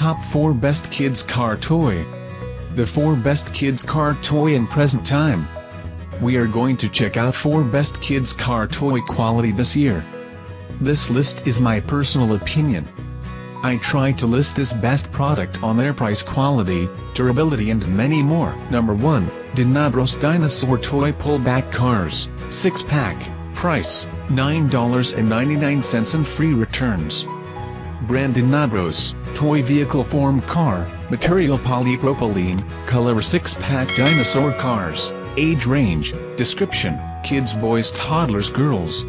Top 4 Best Kids Car Toy. The 4 Best Kids Car Toy in present time. We are going to check out 4 Best Kids Car Toy quality this year. This list is my personal opinion. I tried to list this best product on their price, quality, durability and many more. Number 1, Dinosaur Toy Pullback Cars, 6-pack, price, $9.99 and free returns. Brand Dinosaur, toy vehicle form car, material polypropylene, color 6-pack dinosaur cars, age range, description, kids, boys, toddlers, girls.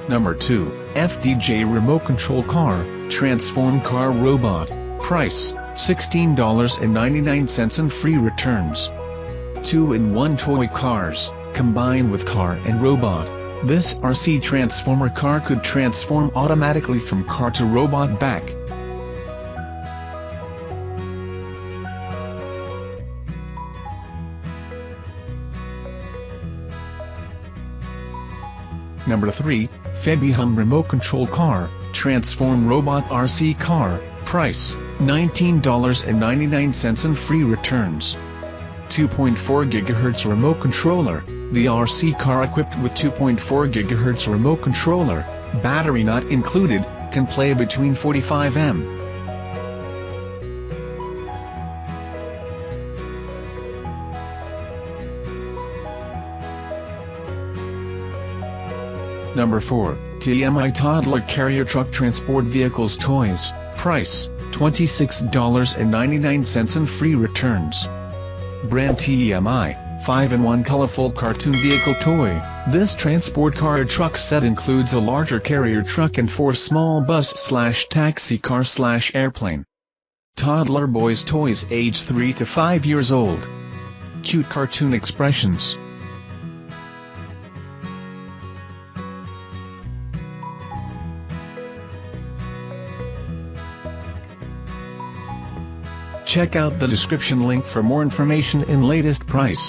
Number 2, FDJ Remote Control Car, Transform Car Robot, price, $16.99 and free returns. 2-in-1 toy cars, combined with car and robot. This RC Transformer car could transform automatically from car to robot back. Number 3, Febihum Remote Control Car, Transform Robot RC Car, price, $19.99 and free returns. 2.4 GHz remote controller, the RC car equipped with 2.4 GHz remote controller, battery not included, can play between 45 m. Number 4, TMI Toddler Carrier Truck Transport Vehicles Toys, price, $26.99 and free returns. Brand TMI, 5-in-1 colorful cartoon vehicle toy. This transport car truck set includes a larger carrier truck and 4 small bus/taxi car/airplane. Toddler boys toys age 3 to 5 years old. Cute cartoon expressions. Check out the description link for more information and latest price.